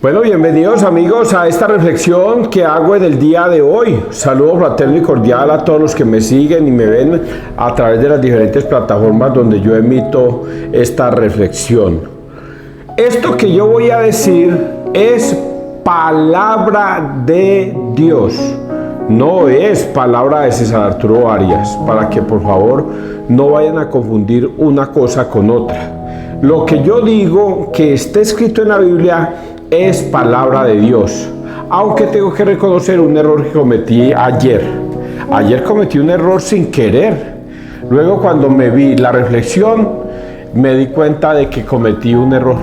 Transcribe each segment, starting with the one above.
Bueno, bienvenidos amigos a esta reflexión que hago en el día de hoy. Saludo fraterno y cordial a todos los que me siguen y me ven a través de las diferentes plataformas donde yo emito esta reflexión. Esto que yo voy a decir es palabra de Dios. No es palabra de César Arturo Arias, para que por favor no vayan a confundir una cosa con otra. Lo que yo digo que está escrito en la Biblia es palabra de Dios, aunque tengo que reconocer un error que cometí ayer. Ayer cometí un error sin querer. Luego cuando me vi la reflexión, me di cuenta de que cometí un error.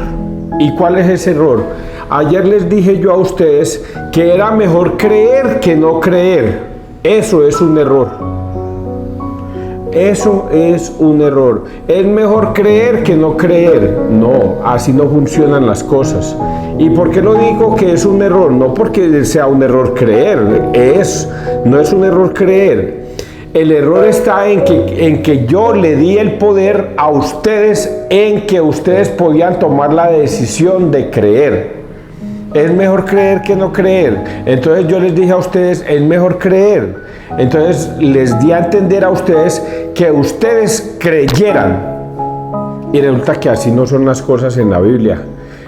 ¿Y cuál es ese error? Ayer les dije yo a ustedes que era mejor creer que no creer. Eso es un error. Eso es un error. Es mejor creer que no creer. No, así no funcionan las cosas. ¿Y por qué lo digo que es un error? No porque sea un error creer. No es un error creer. El error está en que yo le di el poder a ustedes, en que ustedes podían tomar la decisión de creer. Es mejor creer que no creer. Entonces yo les dije a ustedes, es mejor creer. Entonces les di a entender a ustedes que ustedes creyeran. Y resulta que así no son las cosas en la Biblia.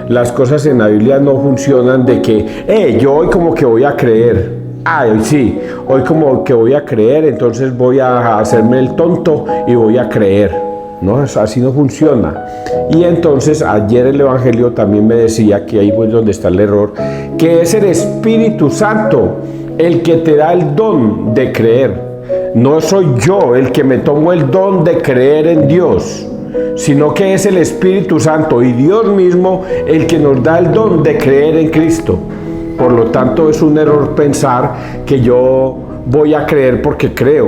Las cosas en la Biblia no funcionan de que, yo hoy como que voy a creer. Hoy sí, hoy como que voy a creer, entonces voy a hacerme el tonto y voy a creer. No, así no funciona. Y entonces ayer el Evangelio también me decía que ahí es donde está el error, que es el Espíritu Santo el que te da el don de creer. No soy yo el que me tomo el don de creer en Dios, sino que es el Espíritu Santo y Dios mismo el que nos da el don de creer en Cristo. Por lo tanto, es un error pensar que yo voy a creer porque creo.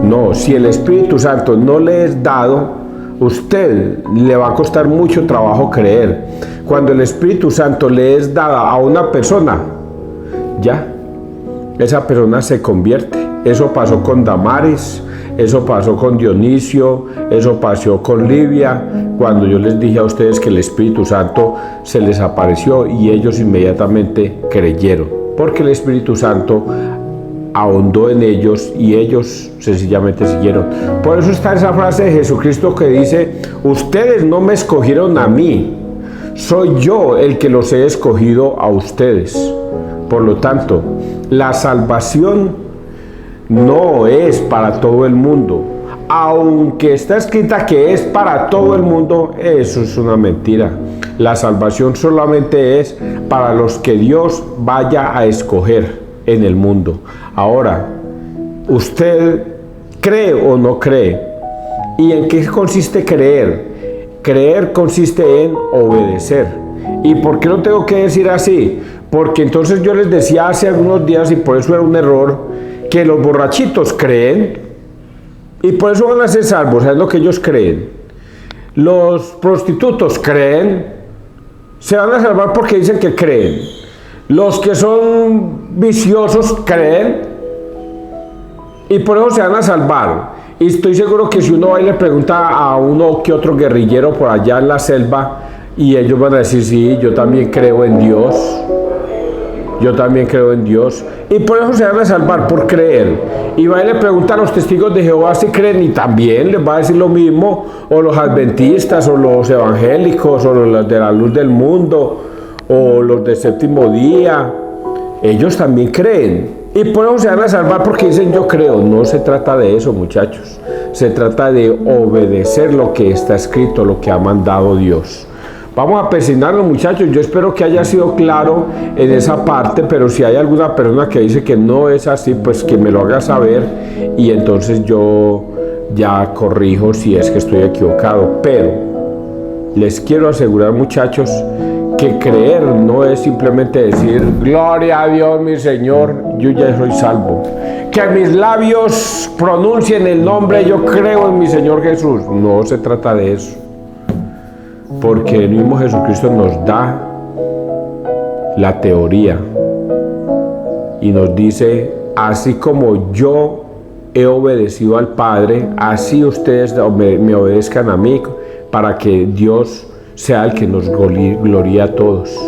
No, si el Espíritu Santo no le es dado, usted le va a costar mucho trabajo creer. Cuando el Espíritu Santo le es dado a una persona, ya, esa persona se convierte. Eso pasó con Damaris, eso pasó con Dionisio, eso pasó con Livia, cuando yo les dije a ustedes que el Espíritu Santo se les apareció y ellos inmediatamente creyeron, porque el Espíritu Santo ahondó en ellos y ellos sencillamente siguieron. Por eso está esa frase de Jesucristo que dice: ustedes no me escogieron a mí, soy yo el que los he escogido a ustedes. Por lo tanto, la salvación no es para todo el mundo. Aunque está escrita que es para todo el mundo, eso es una mentira. La salvación solamente es para los que Dios vaya a escoger en el mundo. Ahora, ¿usted cree o no cree? ¿Y en qué consiste creer? Creer consiste en obedecer. ¿Y por qué lo tengo que decir así? Porque entonces yo les decía hace algunos días, y por eso era un error, que los borrachitos creen y por eso van a ser salvos. Es lo que ellos creen. Los prostitutos creen, se van a salvar porque dicen que creen. Los que son viciosos creen y por eso se van a salvar. Y estoy seguro que si uno va y le pregunta a uno que otro guerrillero por allá en la selva, y ellos van a decir: sí, yo también creo en Dios. Yo también creo en Dios. Y por eso se van a salvar, por creer. Y va y le pregunta a los testigos de Jehová si creen, y también les va a decir lo mismo. O los adventistas, o los evangélicos, o los de la luz del mundo, o los del séptimo día. Ellos también creen. Y por eso se van a salvar porque dicen: yo creo. No se trata de eso, muchachos. Se trata de obedecer lo que está escrito, lo que ha mandado Dios. Vamos a persignarnos, muchachos. Yo espero que haya sido claro en esa parte, pero si hay alguna persona que dice que no es así, pues que me lo haga saber y entonces yo ya corrijo si es que estoy equivocado. Pero les quiero asegurar, muchachos, que creer no es simplemente decir: gloria a Dios, mi Señor, yo ya soy salvo. Que mis labios pronuncien el nombre, yo creo en mi Señor Jesús. No se trata de eso. Porque el mismo Jesucristo nos da la teoría y nos dice: así como yo he obedecido al Padre, así ustedes me obedezcan a mí, para que Dios sea el que nos gloríe a todos.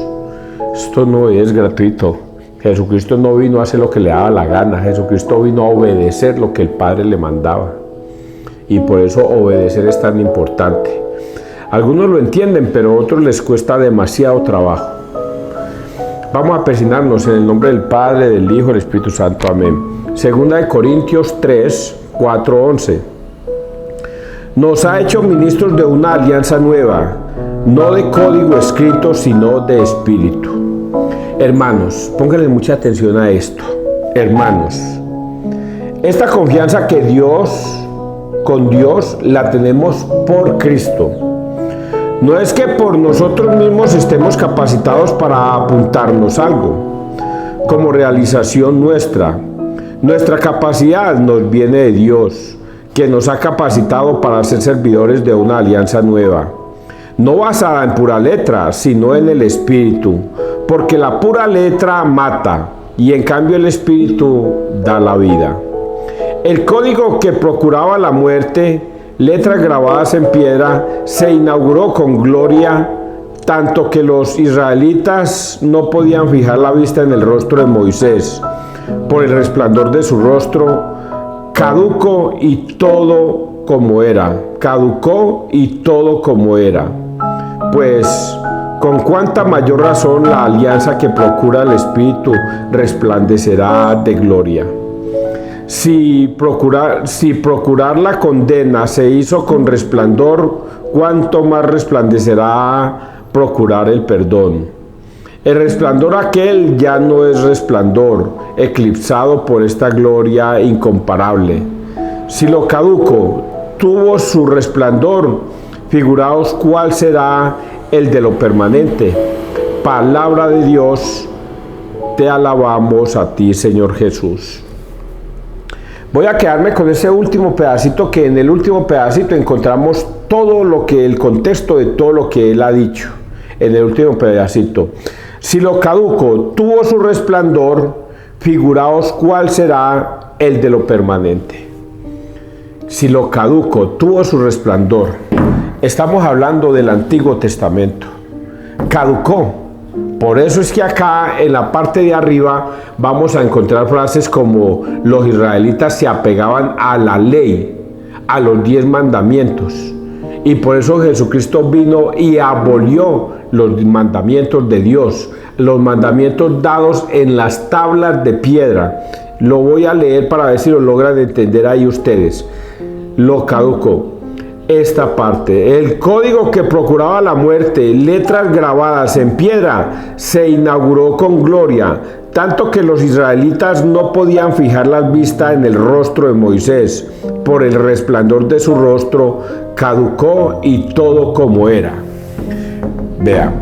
Esto no es gratuito. Jesucristo no vino a hacer lo que le daba la gana. Jesucristo vino a obedecer lo que el Padre le mandaba. Y por eso obedecer es tan importante. Algunos lo entienden, pero a otros les cuesta demasiado trabajo. Vamos a persignarnos en el nombre del Padre, del Hijo y del Espíritu Santo. Amén. Segunda de Corintios 3, 4, 11. Nos ha hecho ministros de una alianza nueva, no de código escrito, sino de espíritu. Hermanos, pónganle mucha atención a esto. Hermanos, esta confianza que con Dios la tenemos por Cristo. No es que por nosotros mismos estemos capacitados para apuntarnos algo, como realización nuestra. Nuestra capacidad nos viene de Dios, que nos ha capacitado para ser servidores de una alianza nueva, no basada en pura letra, sino en el Espíritu, porque la pura letra mata, y en cambio el Espíritu da la vida. El código que procuraba la muerte, letras grabadas en piedra, se inauguró con gloria, tanto que los israelitas no podían fijar la vista en el rostro de Moisés, por el resplandor de su rostro. Caducó y todo como era. Pues, con cuánta mayor razón la alianza que procura el Espíritu resplandecerá de gloria. Si procurar la condena se hizo con resplandor, cuánto más resplandecerá procurar el perdón. El resplandor aquel ya no es resplandor, eclipsado por esta gloria incomparable. Si lo caduco tuvo su resplandor, figuraos cuál será el de lo permanente. Palabra de Dios, te alabamos a ti, Señor Jesús. Voy a quedarme con ese último pedacito, que en el último pedacito encontramos el contexto de todo lo que él ha dicho. En el último pedacito. Si lo caduco tuvo su resplandor, figuraos cuál será el de lo permanente. Si lo caduco tuvo su resplandor. Estamos hablando del Antiguo Testamento. Caducó. Por eso es que acá en la parte de arriba vamos a encontrar frases como los israelitas se apegaban a la ley, a los 10 mandamientos. Y por eso Jesucristo vino y abolió los mandamientos de Dios, los mandamientos dados en las tablas de piedra. Lo voy a leer para ver si lo logran entender ahí ustedes. Lo caducó. Esta parte, el código que procuraba la muerte, letras grabadas en piedra, se inauguró con gloria, tanto que los israelitas no podían fijar la vista en el rostro de Moisés, por el resplandor de su rostro, caducó y todo como era. Vean,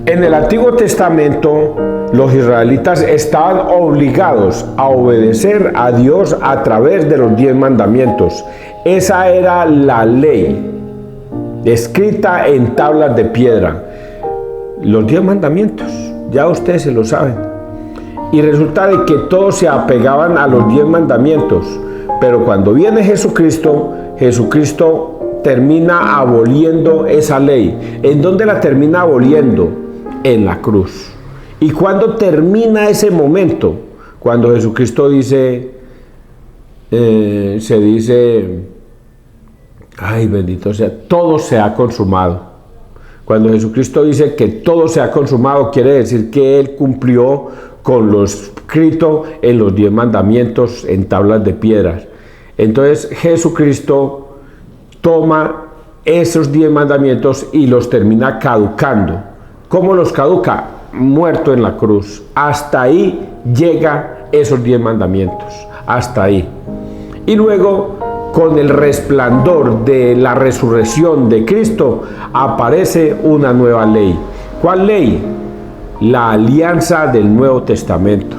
en el Antiguo Testamento los israelitas estaban obligados a obedecer a Dios a través de los 10 mandamientos. Esa era la ley, escrita en tablas de piedra. Los 10 mandamientos, ya ustedes se lo saben. Y resulta de que todos se apegaban a los 10 mandamientos. Pero cuando viene Jesucristo termina aboliendo esa ley. ¿En dónde la termina aboliendo? En la cruz. ¿Y cuándo termina ese momento? Cuando Jesucristo dice, ay, bendito sea, todo se ha consumado. Cuando Jesucristo dice que todo se ha consumado, quiere decir que Él cumplió con lo escrito en los 10 mandamientos en tablas de piedras. Entonces Jesucristo toma esos 10 mandamientos y los termina caducando. ¿Cómo los caduca? Muerto en la cruz. Hasta ahí llega esos 10 mandamientos. Hasta ahí. Y luego, con el resplandor de la resurrección de Cristo, aparece una nueva ley. ¿Cuál ley? La alianza del Nuevo Testamento.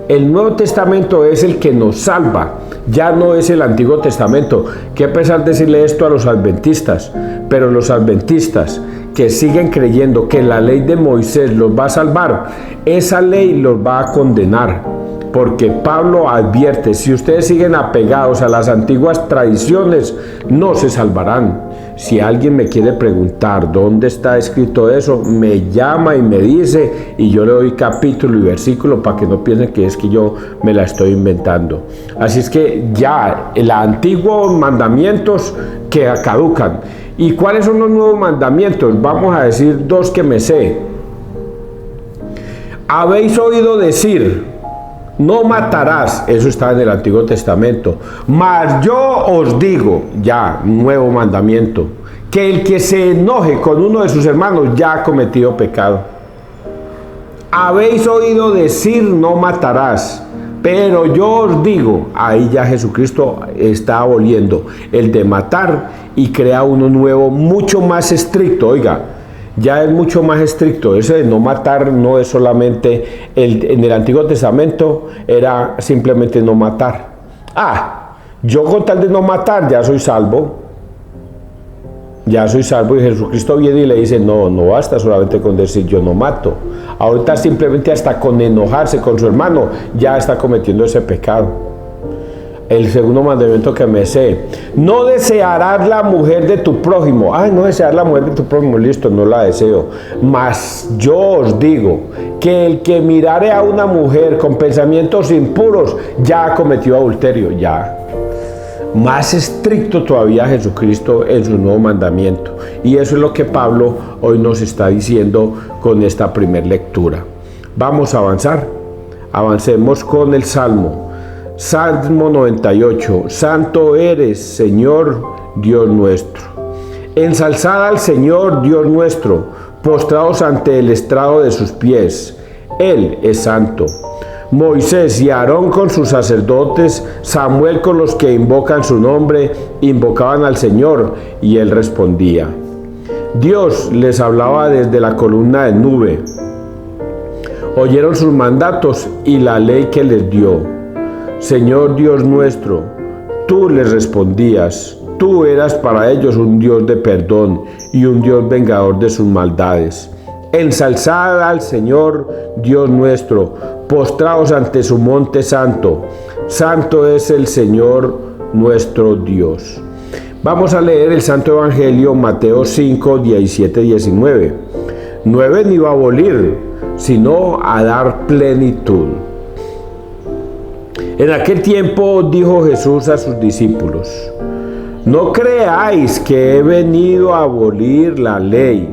El Nuevo Testamento es el que nos salva, ya no es el Antiguo Testamento. Qué pesar decirle esto a los adventistas, pero los adventistas que siguen creyendo que la ley de Moisés los va a salvar, esa ley los va a condenar. porque Pablo advierte, si ustedes siguen apegados a las antiguas tradiciones, no se salvarán. Si alguien me quiere preguntar dónde está escrito eso, me llama y me dice, y yo le doy capítulo y versículo para que no piensen que es que yo me la estoy inventando. Así es que ya los antiguos mandamientos que caducan. ¿Y cuáles son los nuevos mandamientos? Vamos a decir dos que me sé. Habéis oído decir, no matarás, eso está en el Antiguo Testamento, mas yo os digo, ya, nuevo mandamiento, que el que se enoje con uno de sus hermanos ya ha cometido pecado. Habéis oído decir, no matarás, pero yo os digo, ahí ya Jesucristo está aboliendo el de matar y crea uno nuevo, mucho más estricto, oiga, ya es mucho más estricto. Ese de no matar no es solamente, en el Antiguo Testamento era simplemente no matar. Yo con tal de no matar ya soy salvo. Ya soy salvo, y Jesucristo viene y le dice, no basta solamente con decir yo no mato. Ahorita simplemente hasta con enojarse con su hermano ya está cometiendo ese pecado. El segundo mandamiento que me sé, no desearás la mujer de tu prójimo. No desear la mujer de tu prójimo, listo, no la deseo. Mas yo os digo que el que mirare a una mujer con pensamientos impuros ya ha cometido adulterio, ya. Más estricto todavía Jesucristo en su nuevo mandamiento. Y eso es lo que Pablo hoy nos está diciendo con esta primera lectura. Vamos a avanzar. Avancemos con el Salmo. Salmo 98. Santo eres, Señor, Dios nuestro. Ensalzad al Señor, Dios nuestro, postrados ante el estrado de sus pies. Él es santo. Moisés y Aarón con sus sacerdotes, Samuel con los que invocan su nombre, invocaban al Señor y él respondía. Dios les hablaba desde la columna de nube. Oyeron sus mandatos y la ley que les dio. Señor Dios nuestro, tú les respondías, tú eras para ellos un Dios de perdón y un Dios vengador de sus maldades. Ensalzad al Señor Dios nuestro, postraos ante su monte santo. Santo es el Señor nuestro Dios. Vamos a leer el Santo Evangelio, Mateo 5, 17, 19. No he venido a abolir, sino a dar plenitud. En aquel tiempo dijo Jesús a sus discípulos, no creáis que he venido a abolir la ley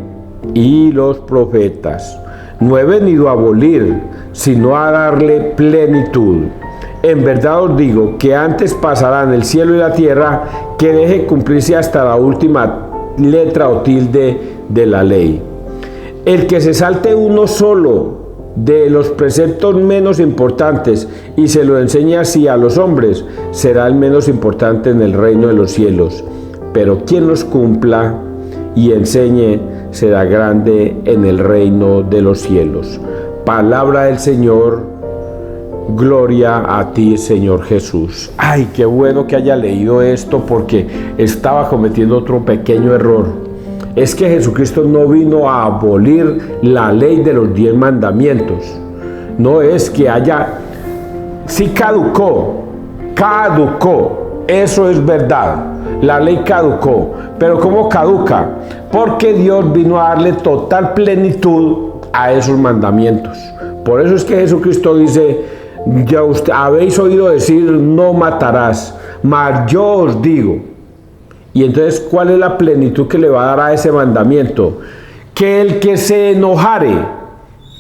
y los profetas. No he venido a abolir, sino a darle plenitud. En verdad os digo que antes pasarán el cielo y la tierra que deje cumplirse hasta la última letra o tilde de la ley. El que se salte uno solo de los preceptos menos importantes y se lo enseña así a los hombres, será el menos importante en el reino de los cielos. Pero quien los cumpla y enseñe será grande en el reino de los cielos. Palabra del Señor, gloria a ti, Señor Jesús. Ay, qué bueno que haya leído esto, porque estaba cometiendo otro pequeño error. Es que Jesucristo no vino a abolir la ley de los 10 mandamientos. No es que haya... Sí caducó, eso es verdad. La ley caducó, pero ¿cómo caduca? Porque Dios vino a darle total plenitud a esos mandamientos. Por eso es que Jesucristo dice, ya habéis oído decir, no matarás, mas yo os digo. Y entonces, ¿cuál es la plenitud que le va a dar a ese mandamiento? Que el que se enojare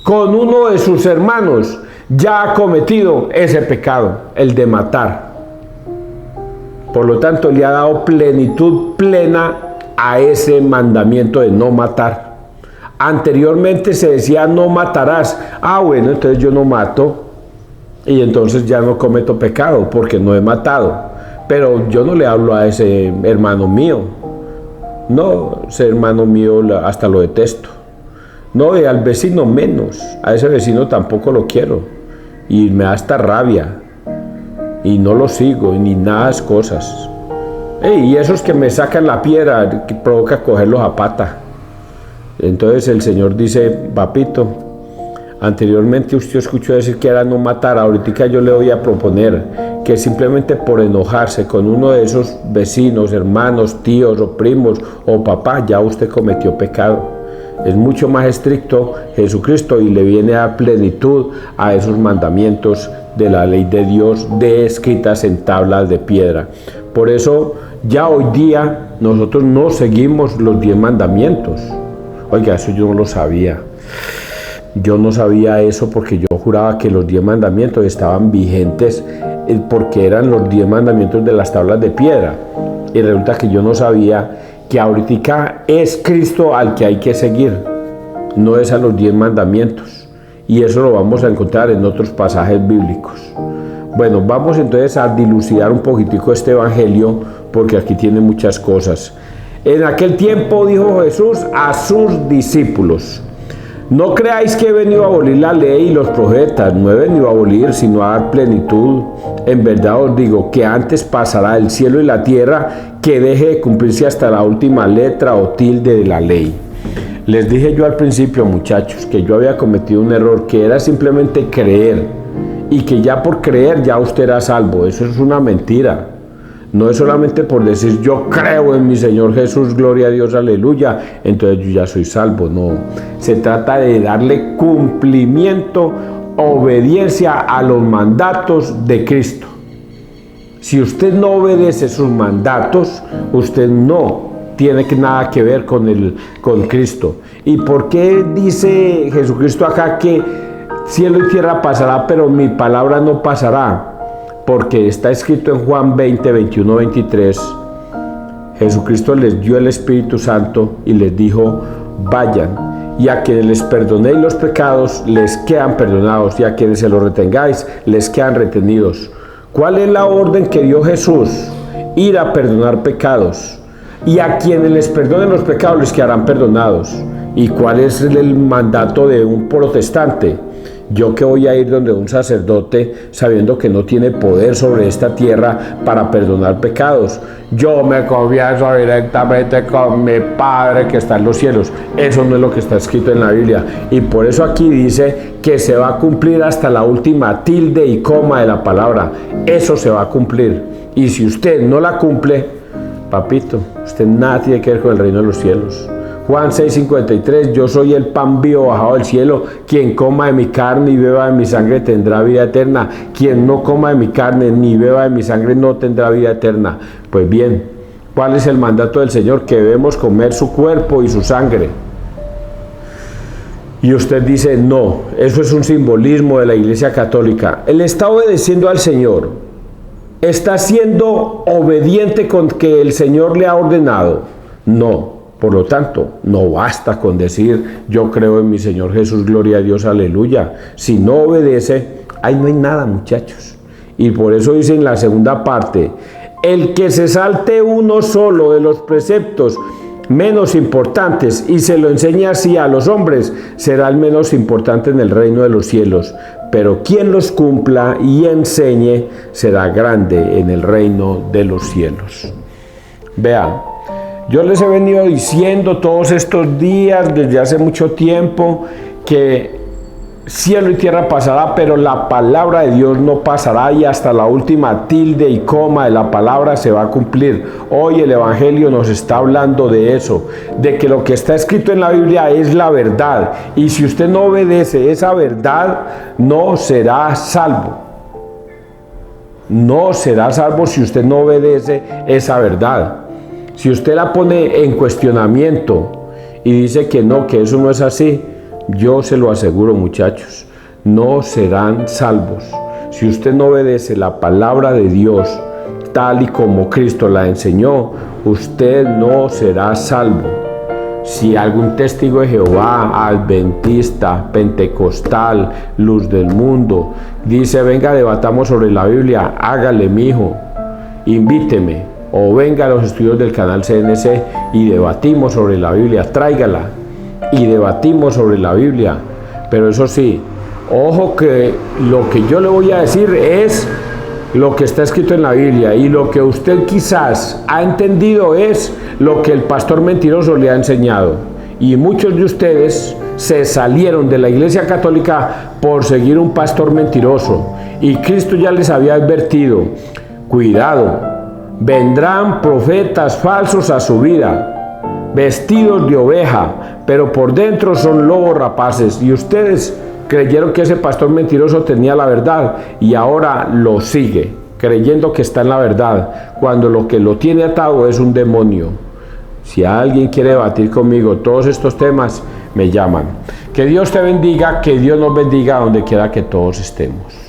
con uno de sus hermanos ya ha cometido ese pecado, el de matar. Por lo tanto, le ha dado plenitud plena a ese mandamiento de no matar. Anteriormente se decía no matarás. Bueno, entonces yo no mato y entonces ya no cometo pecado porque no he matado. Pero yo no le hablo a ese hermano mío. No, ese hermano mío hasta lo detesto. No, y al vecino menos. A ese vecino tampoco lo quiero. Y me da hasta rabia. Y no lo sigo, ni nada de esas cosas. Y esos que me sacan la piedra, que provoca cogerlos a pata. Entonces el Señor dice, papito, Anteriormente usted escuchó decir que era no matar. Ahorita yo le voy a proponer que simplemente por enojarse con uno de esos vecinos, hermanos, tíos o primos o papá, ya usted cometió pecado. Es mucho más estricto Jesucristo y le viene a plenitud a esos mandamientos de la ley de Dios escritas en tablas de piedra. Por eso ya hoy día nosotros no seguimos los 10 mandamientos. Oiga, eso yo no lo sabía. Yo no sabía eso porque yo juraba que los 10 mandamientos estaban vigentes porque eran los 10 mandamientos de las tablas de piedra. Y resulta que yo no sabía que ahorita es Cristo al que hay que seguir, no es a los 10 mandamientos. Y eso lo vamos a encontrar en otros pasajes bíblicos. Bueno, vamos entonces a dilucidar un poquitico este evangelio porque aquí tiene muchas cosas. En aquel tiempo dijo Jesús a sus discípulos: no creáis que he venido a abolir la ley y los profetas. No he venido a abolir, sino a dar plenitud. En verdad os digo que antes pasará el cielo y la tierra que deje de cumplirse hasta la última letra o tilde de la ley. Les dije yo al principio, muchachos, que yo había cometido un error, que era simplemente creer, y que ya por creer ya usted era salvo. Eso es una mentira. No es solamente por decir yo creo en mi Señor Jesús, gloria a Dios, aleluya, entonces yo ya soy salvo. No, se trata de darle cumplimiento, obediencia a los mandatos de Cristo. Si usted no obedece sus mandatos, usted no tiene nada que ver con Cristo. ¿Y por qué dice Jesucristo acá que cielo y tierra pasará, pero mi palabra no pasará? Porque está escrito en Juan 20, 21, 23, Jesucristo les dio el Espíritu Santo y les dijo: vayan, y a quienes les perdonéis los pecados, les quedan perdonados, y a quienes se los retengáis, les quedan retenidos. ¿Cuál es la orden que dio Jesús? Ir a perdonar pecados. Y a quienes les perdonen los pecados, les quedarán perdonados. ¿Y cuál es el mandato de un protestante? Yo que voy a ir donde un sacerdote sabiendo que no tiene poder sobre esta tierra para perdonar pecados. Yo me confieso directamente con mi Padre que está en los cielos. Eso no es lo que está escrito en la Biblia. Y por eso aquí dice que se va a cumplir hasta la última tilde y coma de la palabra. Eso se va a cumplir. Y si usted no la cumple, papito, usted nada tiene que ver con el reino de los cielos. Juan 6:53, yo soy el pan vivo bajado del cielo, quien coma de mi carne y beba de mi sangre tendrá vida eterna, quien no coma de mi carne ni beba de mi sangre no tendrá vida eterna. Pues bien, ¿cuál es el mandato del Señor? Que debemos comer su cuerpo y su sangre. Y usted dice, no, eso es un simbolismo de la Iglesia Católica. Él está obedeciendo al Señor, está siendo obediente con que el Señor le ha ordenado. No. Por lo tanto, no basta con decir yo creo en mi Señor Jesús, gloria a Dios, aleluya. Si no obedece, ahí no hay nada, muchachos. Y por eso dice en la segunda parte, el que se salte uno solo de los preceptos menos importantes y se lo enseña así a los hombres, será el menos importante en el reino de los cielos. Pero quien los cumpla y enseñe será grande en el reino de los cielos. Vean. Yo les he venido diciendo todos estos días, desde hace mucho tiempo, que cielo y tierra pasará, pero la palabra de Dios no pasará, y hasta la última tilde y coma de la palabra se va a cumplir. Hoy el Evangelio nos está hablando de eso, de que lo que está escrito en la Biblia es la verdad, y si usted no obedece esa verdad, no será salvo. No será salvo si usted no obedece esa verdad. Si usted la pone en cuestionamiento y dice que no, que eso no es así, yo se lo aseguro, muchachos, no serán salvos. Si usted no obedece la palabra de Dios tal y como Cristo la enseñó, usted no será salvo. Si algún testigo de Jehová, adventista, pentecostal, luz del mundo, dice venga debatamos sobre la Biblia, hágale, mijo, invíteme. O venga a los estudios del canal CNC y debatimos sobre la Biblia, tráigala y debatimos sobre la Biblia. Pero eso sí, ojo que lo que yo le voy a decir es lo que está escrito en la Biblia, y lo que usted quizás ha entendido es lo que el pastor mentiroso le ha enseñado. Y muchos de ustedes se salieron de la Iglesia Católica por seguir un pastor mentiroso. Y Cristo ya les había advertido: cuidado, vendrán profetas falsos a su vida, vestidos de oveja, pero por dentro son lobos rapaces. Y ustedes creyeron que ese pastor mentiroso tenía la verdad y ahora lo sigue, creyendo que está en la verdad, cuando lo que lo tiene atado es un demonio. Si alguien quiere debatir conmigo todos estos temas, me llaman. Que Dios te bendiga, que Dios nos bendiga donde quiera que todos estemos.